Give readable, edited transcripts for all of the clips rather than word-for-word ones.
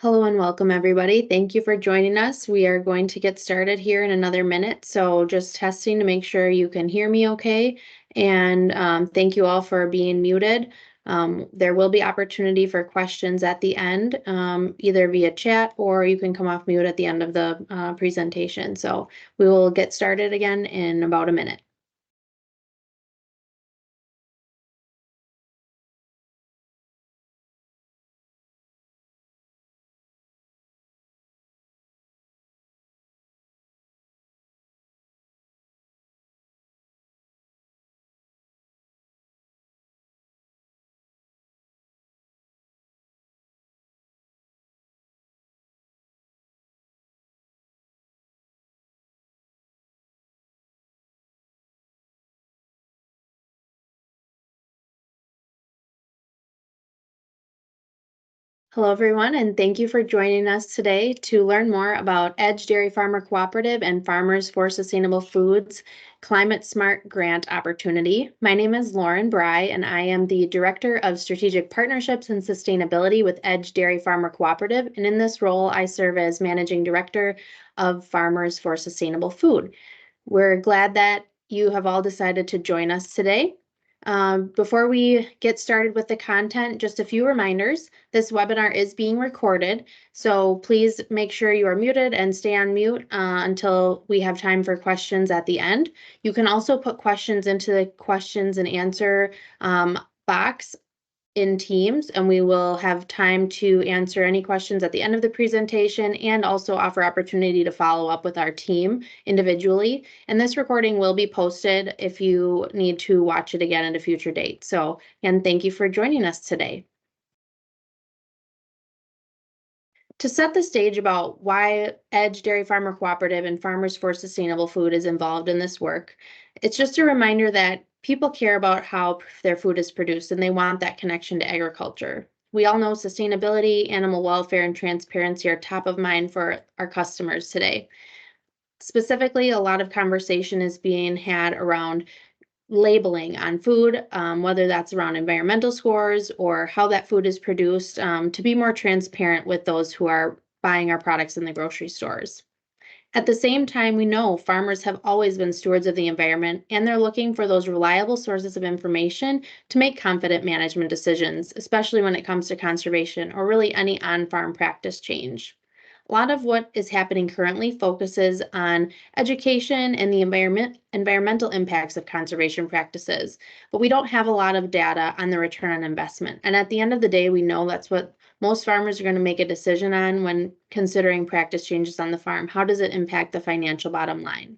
Hello and welcome, everybody. Thank you for joining us. We are going to get started here in another minute. So just testing to make sure you can hear me okay. And thank you all for being muted. There will be opportunity for questions at the end, either via chat or you can come off mute at the end of the presentation. So we will get started again in about a minute. Hello, everyone, and thank you for joining us today to learn more about Edge Dairy Farmer Cooperative and Farmers for Sustainable Foods Climate Smart Grant Opportunity. My name is Lauren Brey, and I am the Director of Strategic Partnerships and Sustainability with Edge Dairy Farmer Cooperative. And in this role, I serve as Managing Director of Farmers for Sustainable Food. We're glad that you have all decided to join us today. Before we get started with the content, just a few reminders. This webinar is being recorded, so please make sure you are muted and stay on mute until we have time for questions at the end. You can also put questions into the questions and answer box in Teams, and we will have time to answer any questions at the end of the presentation and also offer opportunity to follow up with our team individually. And this recording will be posted if you need to watch it again at a future date. So again, thank you for joining us today. To set the stage about why Edge Dairy Farmer Cooperative and Farmers for Sustainable Food is involved in this work, it's just a reminder that people care about how their food is produced and they want that connection to agriculture. We all know sustainability, animal welfare, and transparency are top of mind for our customers today. Specifically, a lot of conversation is being had around labeling on food, whether that's around environmental scores or how that food is produced, to be more transparent with those who are buying our products in the grocery stores. At the same time, we know farmers have always been stewards of the environment, and they're looking for those reliable sources of information to make confident management decisions, especially when it comes to conservation or really any on-farm practice change. A lot of what is happening currently focuses on education and the environmental impacts of conservation practices, but we don't have a lot of data on the return on investment. And at the end of the day, we know that's what most farmers are going to make a decision on when considering practice changes on the farm. How does it impact the financial bottom line?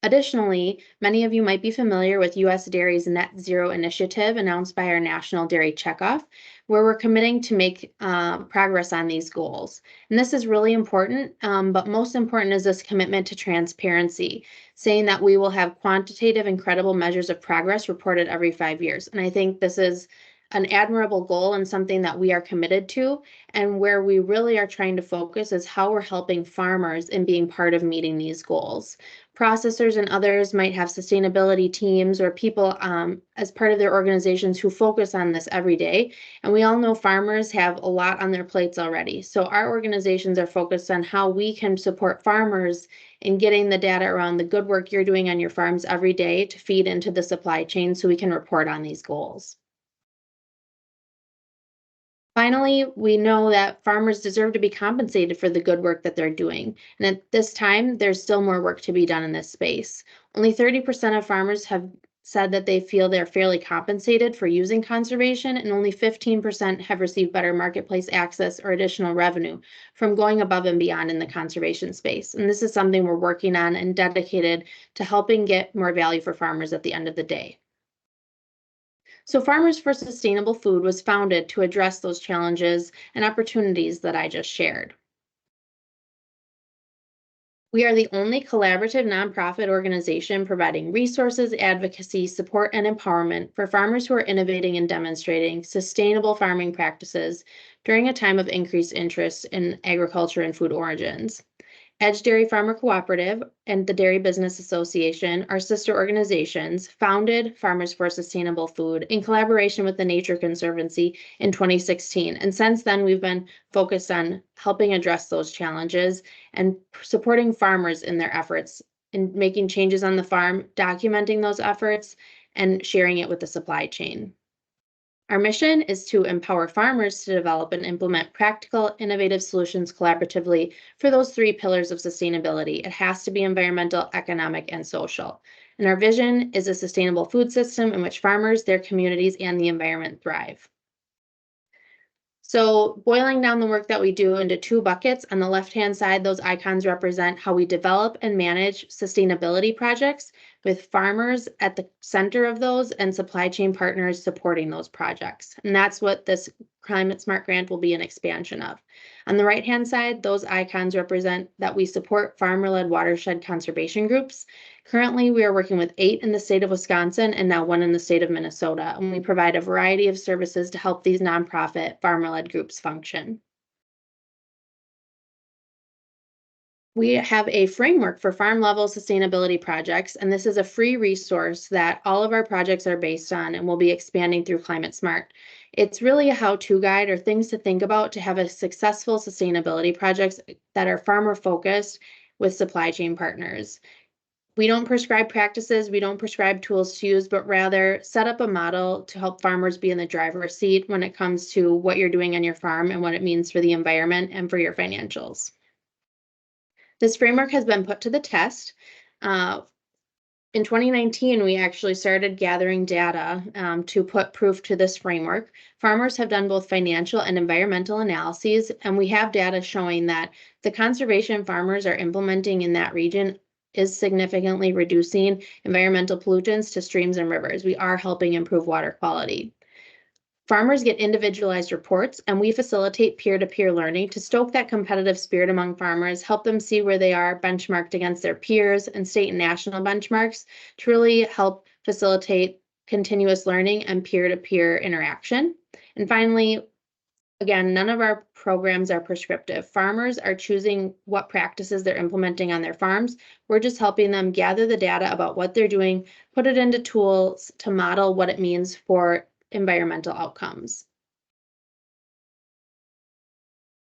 Additionally, many of you might be familiar with US Dairy's Net Zero initiative announced by our National Dairy Checkoff, where we're committing to make progress on these goals. And this is really important, but most important is this commitment to transparency, saying that we will have quantitative and credible measures of progress reported every 5 years. And I think this is an admirable goal and something that we are committed to, and where we really are trying to focus is how we're helping farmers in being part of meeting these goals. Processors and others might have sustainability teams or people as part of their organizations who focus on this every day. And we all know farmers have a lot on their plates already. So our organizations are focused on how we can support farmers in getting the data around the good work you're doing on your farms every day to feed into the supply chain so we can report on these goals. Finally, we know that farmers deserve to be compensated for the good work that they're doing. And at this time, there's still more work to be done in this space. Only 30% of farmers have said that they feel they're fairly compensated for using conservation, and only 15% have received better marketplace access or additional revenue from going above and beyond in the conservation space. And this is something we're working on and dedicated to helping get more value for farmers at the end of the day. So Farmers for Sustainable Food was founded to address those challenges and opportunities that I just shared. We are the only collaborative nonprofit organization providing resources, advocacy, support, and empowerment for farmers who are innovating and demonstrating sustainable farming practices during a time of increased interest in agriculture and food origins. Edge Dairy Farmer Cooperative and the Dairy Business Association are sister organizations founded Farmers for Sustainable Food in collaboration with the Nature Conservancy in 2016. And since then, we've been focused on helping address those challenges and supporting farmers in their efforts in making changes on the farm, documenting those efforts, and sharing it with the supply chain. Our mission is to empower farmers to develop and implement practical, innovative solutions collaboratively for those three pillars of sustainability. It has to be environmental, economic, and social. And our vision is a sustainable food system in which farmers, their communities, and the environment thrive. So boiling down the work that we do into two buckets, on the left-hand side, those icons represent how we develop and manage sustainability projects with farmers at the center of those and supply chain partners supporting those projects. And that's what this Climate Smart Grant will be an expansion of. On the right-hand side, those icons represent that we support farmer-led watershed conservation groups. Currently, we are working with 8 in the state of Wisconsin and now 1 in the state of Minnesota, and we provide a variety of services to help these nonprofit farmer-led groups function. We have a framework for farm-level sustainability projects, and this is a free resource that all of our projects are based on and will be expanding through Climate Smart. It's really a how-to guide or things to think about to have a successful sustainability projects that are farmer-focused with supply chain partners. We don't prescribe practices, we don't prescribe tools to use, but rather set up a model to help farmers be in the driver's seat when it comes to what you're doing on your farm and what it means for the environment and for your financials. This framework has been put to the test. In 2019, we actually started gathering data to put proof to this framework. Farmers have done both financial and environmental analyses, and we have data showing that the conservation farmers are implementing in that region is significantly reducing environmental pollutants to streams and rivers. We are helping improve water quality. Farmers get individualized reports, and we facilitate peer-to-peer learning to stoke that competitive spirit among farmers, help them see where they are benchmarked against their peers and state and national benchmarks to really help facilitate continuous learning and peer-to-peer interaction. And finally, again, none of our programs are prescriptive. Farmers are choosing what practices they're implementing on their farms. We're just helping them gather the data about what they're doing, put it into tools to model what it means for environmental outcomes.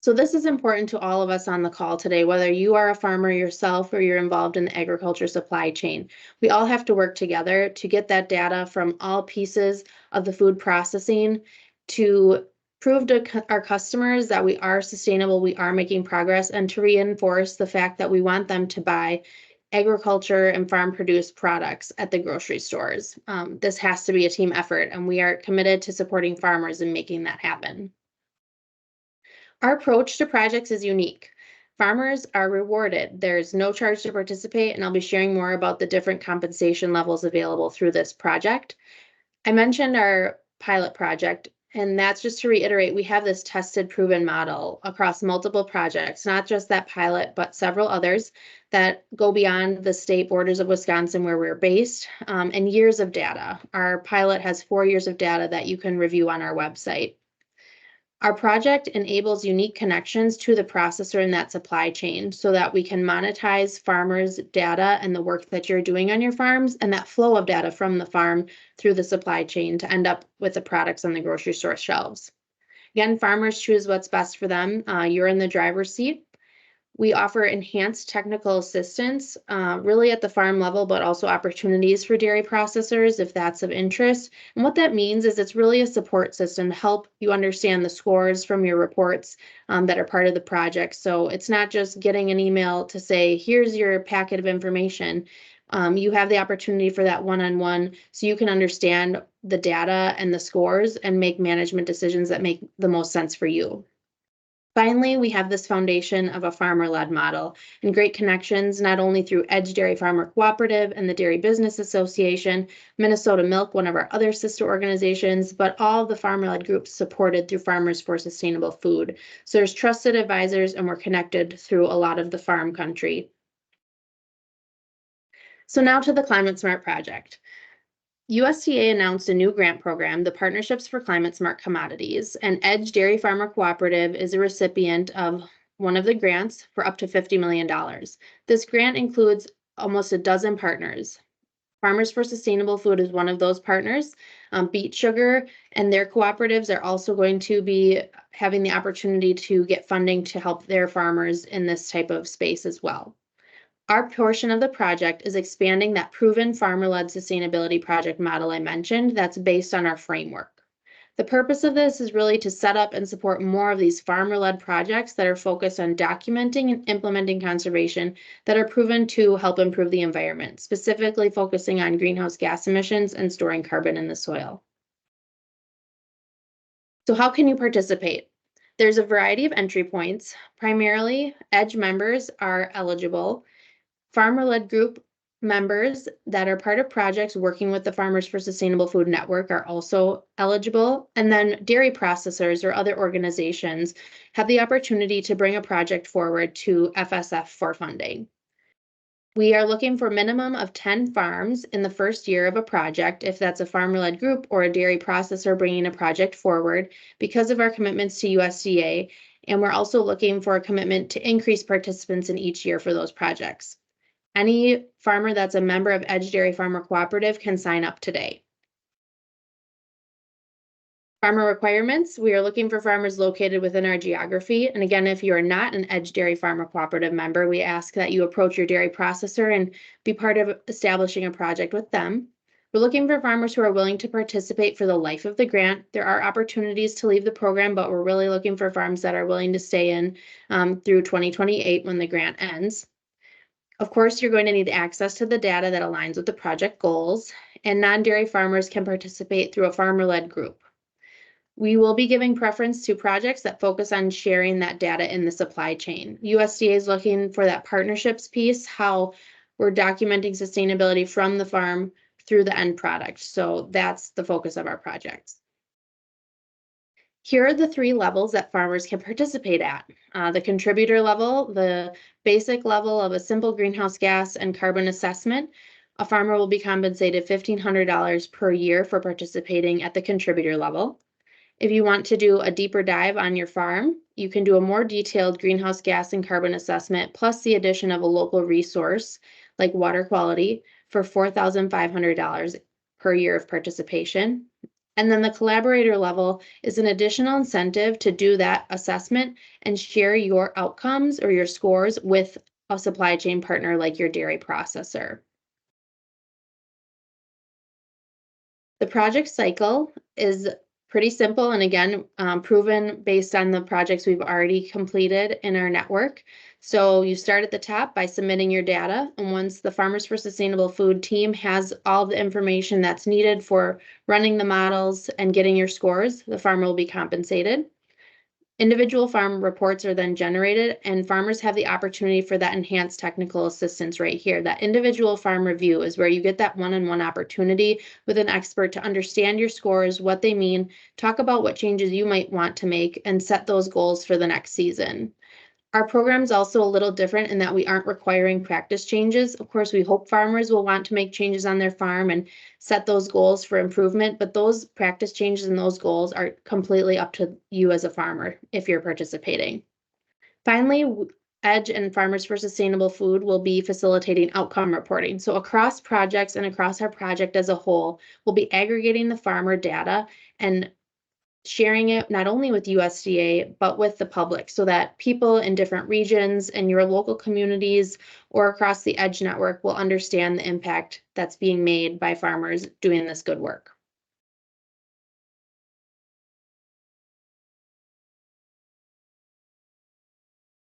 So this is important to all of us on the call today, whether you are a farmer yourself or you're involved in the agriculture supply chain. We all have to work together to get that data from all pieces of the food processing to prove to our customers that we are sustainable, we are making progress, and to reinforce the fact that we want them to buy agriculture and farm produced products at the grocery stores. This has to be a team effort, and we are committed to supporting farmers and making that happen. Our approach to projects is unique. Farmers are rewarded. There's no charge to participate, and I'll be sharing more about the different compensation levels available through this project. I mentioned our pilot project, and that's just to reiterate, we have this tested, proven model across multiple projects, not just that pilot, but several others that go beyond the state borders of Wisconsin where we're based, and years of data. Our pilot has 4 years of data that you can review on our website. Our project enables unique connections to the processor in that supply chain so that we can monetize farmers' data and the work that you're doing on your farms and that flow of data from the farm through the supply chain to end up with the products on the grocery store shelves. Again, farmers choose what's best for them. You're in the driver's seat. We offer enhanced technical assistance really at the farm level, but also opportunities for dairy processors if that's of interest. And what that means is it's really a support system to help you understand the scores from your reports that are part of the project. So it's not just getting an email to say, here's your packet of information. You have the opportunity for that one-on-one so you can understand the data and the scores and make management decisions that make the most sense for you. Finally, we have this foundation of a farmer-led model and great connections, not only through Edge Dairy Farmer Cooperative and the Dairy Business Association, Minnesota Milk, one of our other sister organizations, but all of the farmer-led groups supported through Farmers for Sustainable Food. So there's trusted advisors, and we're connected through a lot of the farm country. So now to the Climate Smart project. USDA announced a new grant program, the Partnerships for Climate Smart Commodities, and Edge Dairy Farmer Cooperative is a recipient of one of the grants, for up to $50 million. This grant includes almost a dozen partners. Farmers for Sustainable Food is one of those partners. Beet Sugar and their cooperatives are also going to be having the opportunity to get funding to help their farmers in this type of space as well. Our portion of the project is expanding that proven farmer-led sustainability project model I mentioned that's based on our framework. The purpose of this is really to set up and support more of these farmer-led projects that are focused on documenting and implementing conservation that are proven to help improve the environment, specifically focusing on greenhouse gas emissions and storing carbon in the soil. So how can you participate? There's a variety of entry points. Primarily, EDGE members are eligible. Farmer-led group members that are part of projects working with the Farmers for Sustainable Food Network are also eligible. And then dairy processors or other organizations have the opportunity to bring a project forward to FSF for funding. We are looking for a minimum of 10 farms in the first year of a project, if that's a farmer-led group or a dairy processor bringing a project forward, because of our commitments to USDA. And we're also looking for a commitment to increase participants in each year for those projects. Any farmer that's a member of EDGE Dairy Farmer Cooperative can sign up today. Farmer requirements, we are looking for farmers located within our geography. And again, if you are not an EDGE Dairy Farmer Cooperative member, we ask that you approach your dairy processor and be part of establishing a project with them. We're looking for farmers who are willing to participate for the life of the grant. There are opportunities to leave the program, but we're really looking for farms that are willing to stay in through 2028 when the grant ends. Of course, you're going to need access to the data that aligns with the project goals, and non-dairy farmers can participate through a farmer-led group. We will be giving preference to projects that focus on sharing that data in the supply chain. USDA is looking for that partnerships piece, how we're documenting sustainability from the farm through the end product. So that's the focus of our projects. Here are the 3 levels that farmers can participate at. The contributor level, the basic level of a simple greenhouse gas and carbon assessment. A farmer will be compensated $1,500 per year for participating at the contributor level. If you want to do a deeper dive on your farm, you can do a more detailed greenhouse gas and carbon assessment, plus the addition of a local resource like water quality for $4,500 per year of participation. And then the collaborator level is an additional incentive to do that assessment and share your outcomes or your scores with a supply chain partner like your dairy processor. The project cycle is pretty simple and again, proven based on the projects we've already completed in our network. So you start at the top by submitting your data, and once the Farmers for Sustainable Food team has all the information that's needed for running the models and getting your scores, the farmer will be compensated. Individual farm reports are then generated, and farmers have the opportunity for that enhanced technical assistance right here. That individual farm review is where you get that one-on-one opportunity with an expert to understand your scores, what they mean, talk about what changes you might want to make, and set those goals for the next season. Our program is also a little different in that we aren't requiring practice changes. Of course, we hope farmers will want to make changes on their farm and set those goals for improvement, but those practice changes and those goals are completely up to you as a farmer if you're participating. Finally, EDGE and Farmers for Sustainable Food will be facilitating outcome reporting. So across projects and across our project as a whole, we'll be aggregating the farmer data and sharing it not only with USDA, but with the public so that people in different regions and your local communities or across the EDGE network will understand the impact that's being made by farmers doing this good work.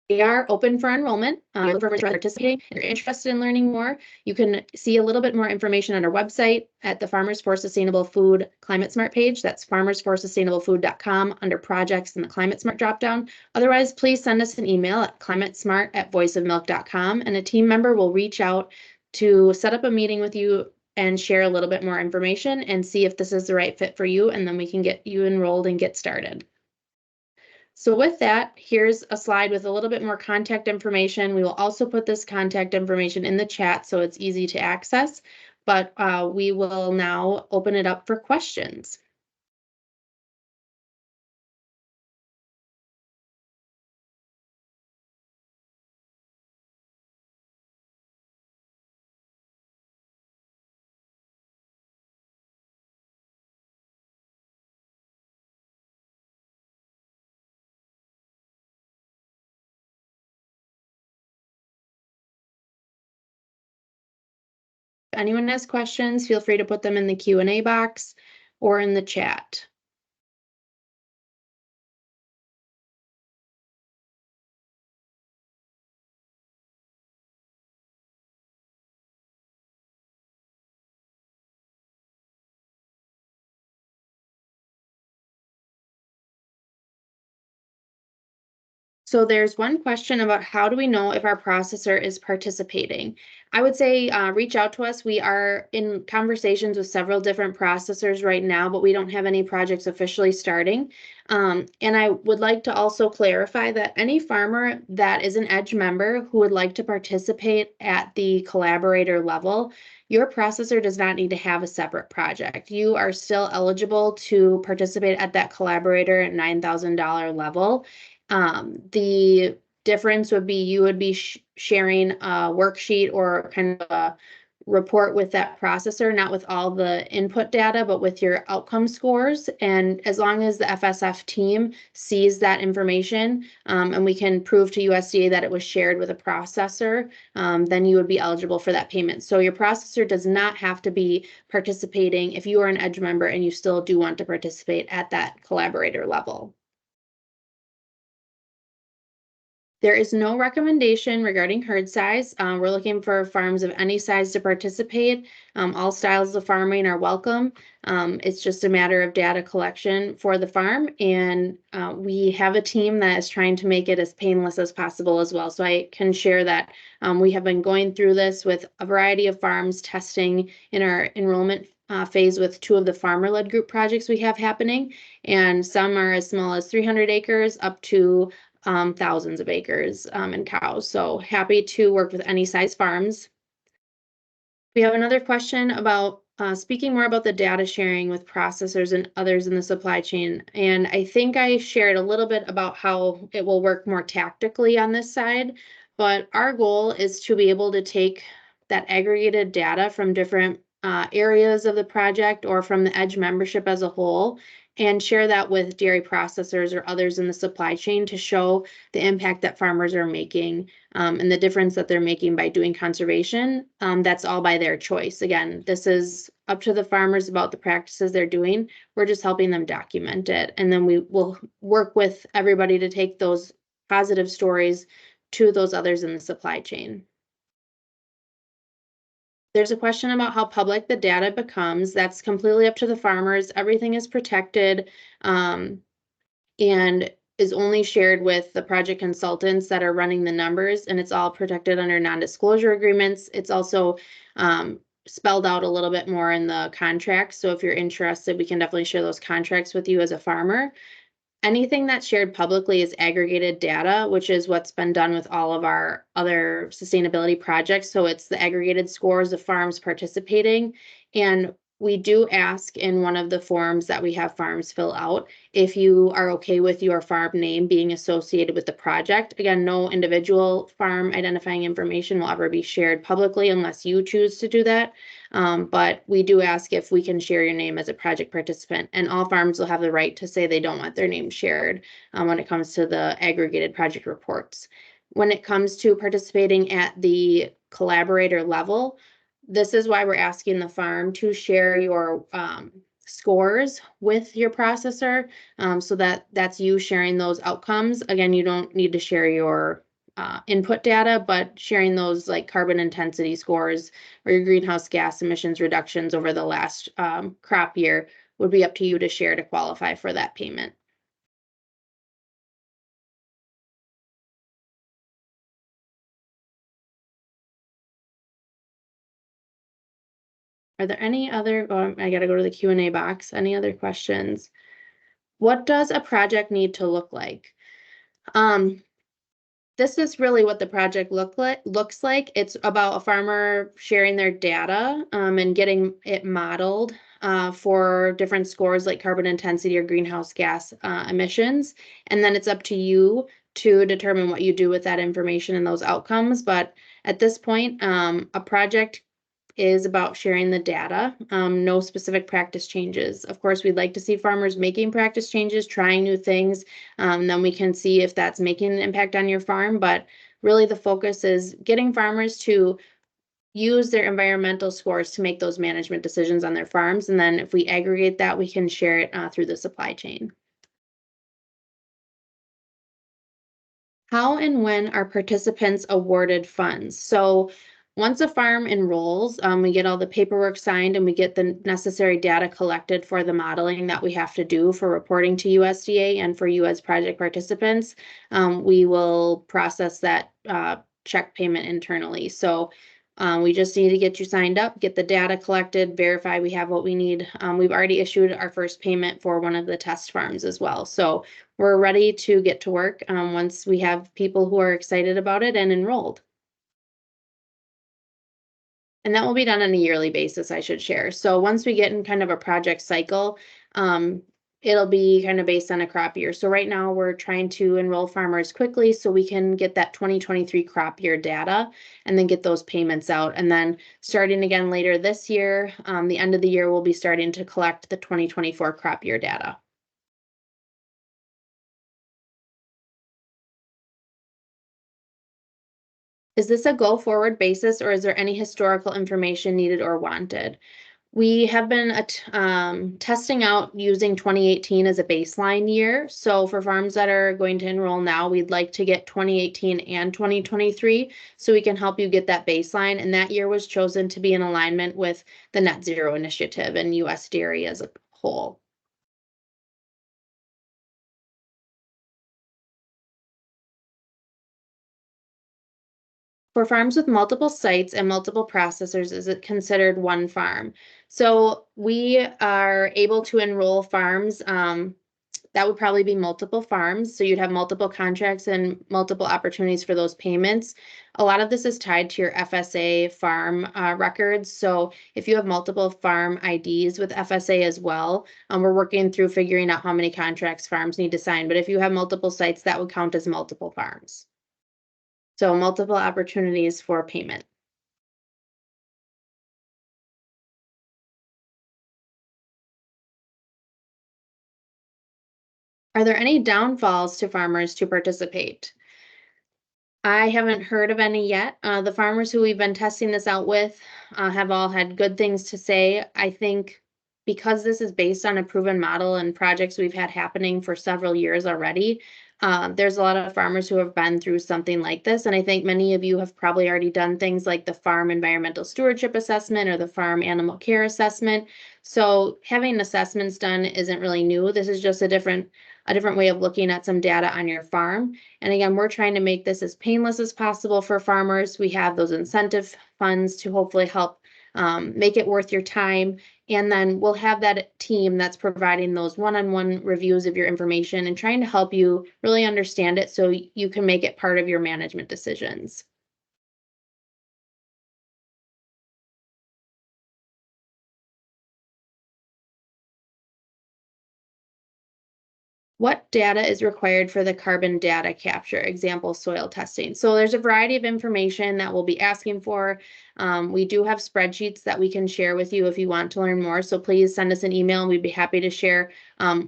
They are open for enrollment. Farmers participating. If you're interested in learning more, you can see a little bit more information on our website at the Farmers for Sustainable Food Climate Smart page. That's farmersforsustainablefood.com under projects in the Climate Smart dropdown. Otherwise, please send us an email at climatesmart@voiceofmilk.com, and a team member will reach out to set up a meeting with you and share a little bit more information and see if this is the right fit for you, and then we can get you enrolled and get started. So with that, here's a slide with a little bit more contact information. We will also put this contact information in the chat so it's easy to access, but we will now open it up for questions. If anyone has questions, feel free to put them in the Q&A box or in the chat. So there's one question about how do we know if our processor is participating? I would say reach out to us. We are in conversations with several different processors right now, but we don't have any projects officially starting. And I would like to also clarify that any farmer that is an EDGE member who would like to participate at the collaborator level, your processor does not need to have a separate project. You are still eligible to participate at that collaborator at $9,000 level. The difference would be you would be sharing a worksheet or kind of a report with that processor, not with all the input data, but with your outcome scores. And as long as the FSF team sees that information, and we can prove to USDA that it was shared with a processor, then you would be eligible for that payment. So your processor does not have to be participating if you are an EDGE member and you still do want to participate at that collaborator level. There is no recommendation regarding herd size. We're looking for farms of any size to participate. All styles of farming are welcome. It's just a matter of data collection for the farm, and we have a team that is trying to make it as painless as possible as well. So I can share that we have been going through this with a variety of farms, testing in our enrollment phase with 2 of the farmer-led group projects we have happening, and some are as small as 300 acres up to thousands of acres and cows. So happy to work with any size farms. We have another question about speaking more about the data sharing with processors and others in the supply chain. And I think I shared a little bit about how it will work more tactically on this side, but our goal is to be able to take that aggregated data from different areas of the project or from the EDGE membership as a whole and share that with dairy processors or others in the supply chain to show the impact that farmers are making and the difference that they're making by doing conservation. That's all by their choice. Again, this is up to the farmers about the practices they're doing. We're just helping them document it. And then we will work with everybody to take those positive stories to those others in the supply chain. There's a question about how public the data becomes. That's completely up to the farmers. Everything is protected and is only shared with the project consultants that are running the numbers, and it's all protected under non-disclosure agreements. It's also spelled out a little bit more in the contracts. So if you're interested, we can definitely share those contracts with you as a farmer. Anything that's shared publicly is aggregated data, which is what's been done with all of our other sustainability projects. So it's the aggregated scores of farms participating. And we do ask in one of the forms that we have farms fill out if you are okay with your farm name being associated with the project. Again, no individual farm identifying information will ever be shared publicly unless you choose to do that. But we do ask if we can share your name as a project participant, and all farms will have the right to say they don't want their name shared when it comes to the aggregated project reports. When it comes to participating at the collaborator level, this is why we're asking the farm to share your scores with your processor so that that's you sharing those outcomes. Again, you don't need to share your input data, but sharing those like carbon intensity scores or your greenhouse gas emissions reductions over the last crop year would be up to you to share to qualify for that payment. Are there any other, I gotta go to the Q&A box. Any other questions? What does a project need to look like? This is really what the project looks like. It's about a farmer sharing their data and getting it modeled for different scores like carbon intensity or greenhouse gas emissions. And then it's up to you to determine what you do with that information and those outcomes. But at this point, a project is about sharing the data, no specific practice changes. Of course, we'd like to see farmers making practice changes, trying new things. Then we can see if that's making an impact on your farm. But really the focus is getting farmers to use their environmental scores to make those management decisions on their farms. And then if we aggregate that, we can share it through the supply chain. How and when are participants awarded funds? So once a farm enrolls, we get all the paperwork signed and we get the necessary data collected for the modeling that we have to do for reporting to USDA and for you as project participants. We will process that check payment internally. So we just need to get you signed up, get the data collected, verify we have what we need. We've already issued our first payment for one of the test farms as well. So we're ready to get to work once we have people who are excited about it and enrolled. And that will be done on a yearly basis, I should share. So once we get in kind of a project cycle, um, it'll be kind of based on a crop year. So right now we're trying to enroll farmers quickly so we can get that 2023 crop year data and then get those payments out. And then starting again later this year, the end of the year, we'll be starting to collect the 2024 crop year data. Is this a go forward basis or is there any historical information needed or wanted? We have been testing out using 2018 as a baseline year. So for farms that are going to enroll now, we'd like to get 2018 and 2023 so we can help you get that baseline. And that year was chosen to be in alignment with the Net Zero Initiative and US Dairy as a whole. For farms with multiple sites and multiple processors, is it considered one farm? So we are able to enroll farms. That would probably be multiple farms. So you'd have multiple contracts and multiple opportunities for those payments. A lot of this is tied to your FSA farm records. So if you have multiple farm IDs with FSA as well, we're working through figuring out how many contracts farms need to sign. But if you have multiple sites, that would count as multiple farms. So multiple opportunities for payment. Are there any downfalls to farmers to participate? I haven't heard of any yet. The farmers who we've been testing this out with have all had good things to say. I think because this is based on a proven model and projects we've had happening for several years already, there's a lot of farmers who have been through something like this. And I think many of you have probably already done things like the farm environmental stewardship assessment or the farm animal care assessment. So having assessments done isn't really new. This is just a different way of looking at some data on your farm. And again, we're trying to make this as painless as possible for farmers. We have those incentive funds to hopefully help make it worth your time. And then we'll have that team that's providing those one-on-one reviews of your information and trying to help you really understand it so you can make it part of your management decisions. What data is required for the carbon data capture, example soil testing? So there's a variety of information that we'll be asking for. We do have spreadsheets that we can share with you if you want to learn more. So please send us an email and we'd be happy to share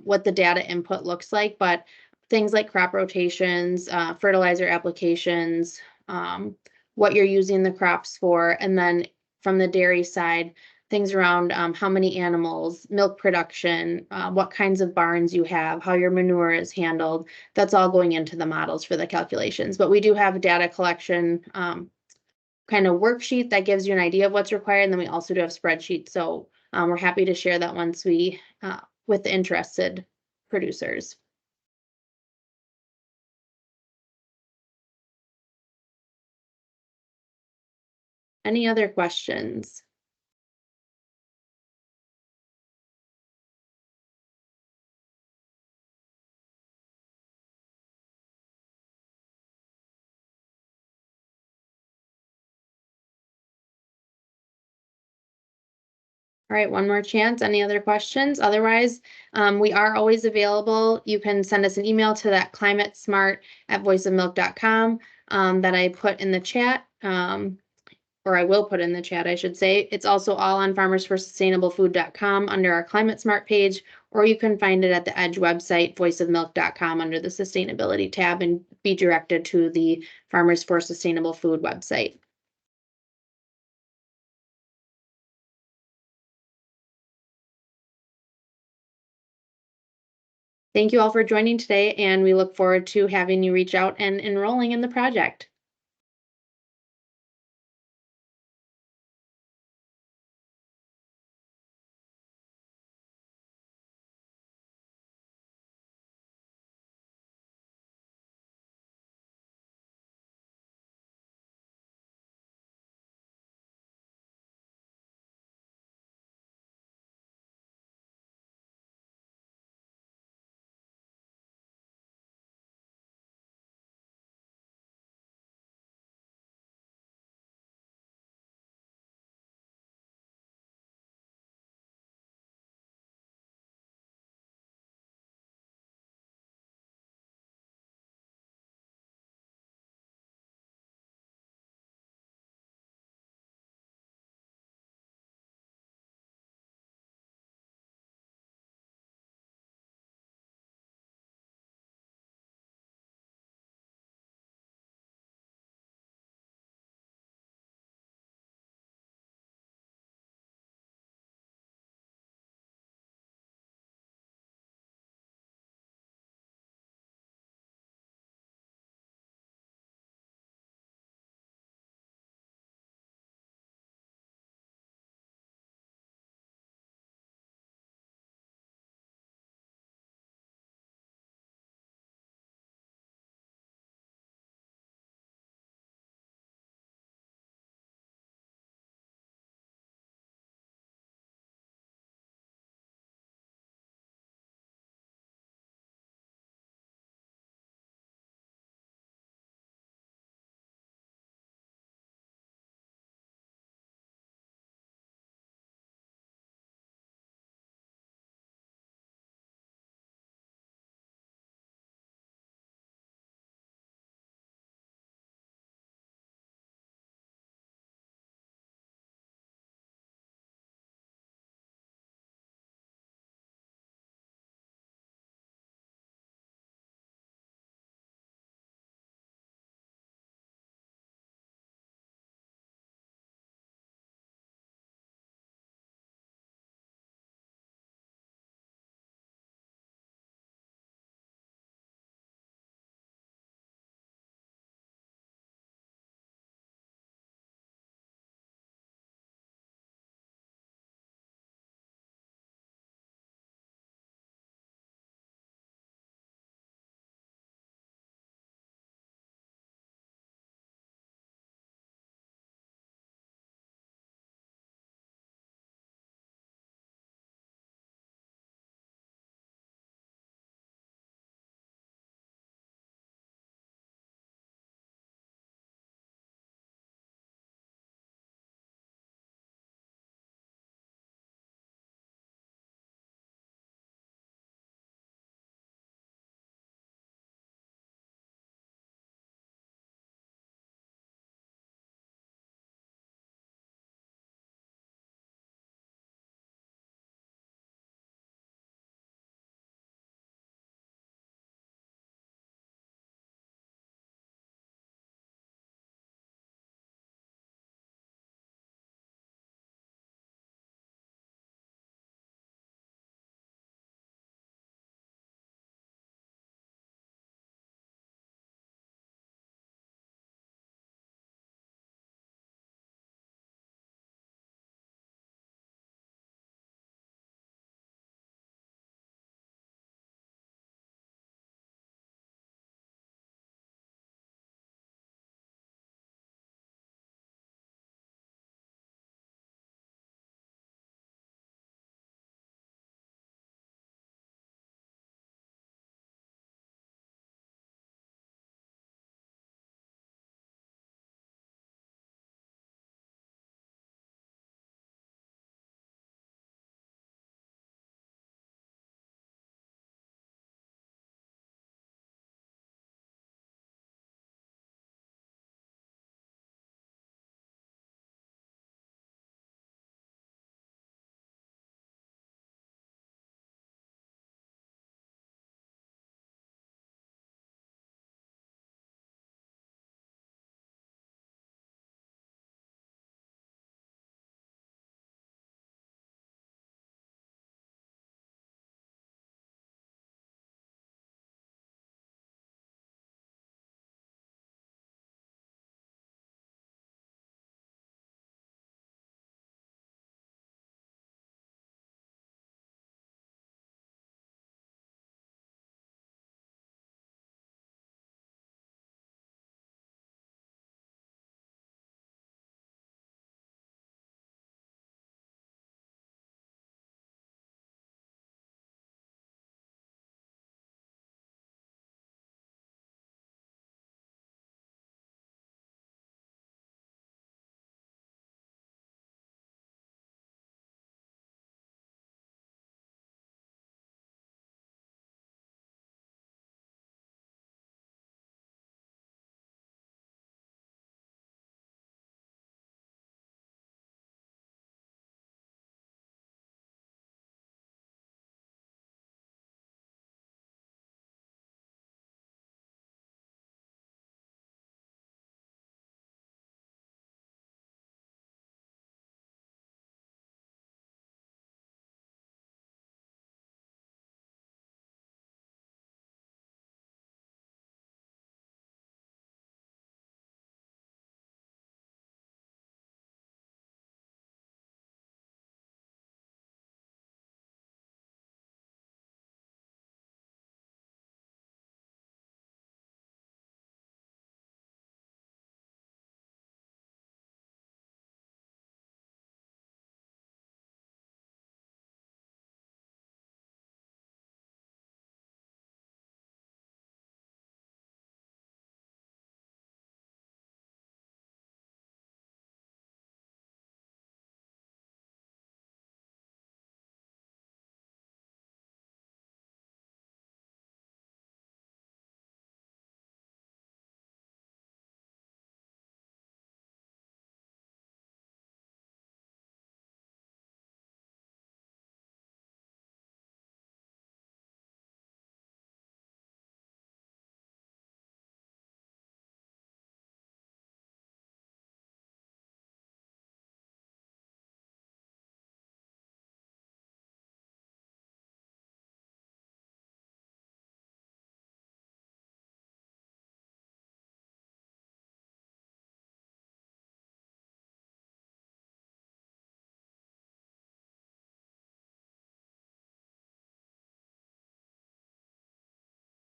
what the data input looks like. But things like crop rotations, fertilizer applications, what you're using the crops for, and then from the dairy side, things around how many animals, milk production, what kinds of barns you have, how your manure is handled. That's all going into the models for the calculations. But we do have a data collection kind of worksheet that gives you an idea of what's required. And then we also do have spreadsheets. So we're happy to share that once we, with the interested producers. Any other questions? All right, one more chance. Any other questions? Otherwise, we are always available. You can send us an email to that climatesmart@voiceofmilk.com that I put in the chat, or I will put in the chat, I should say. It's also all on farmersforsustainablefood.com under our Climate Smart page, or you can find it at the Edge website, voiceofmilk.com under the sustainability tab and be directed to the Farmers for Sustainable Food website. Thank you all for joining today, and we look forward to having you reach out and enrolling in the project.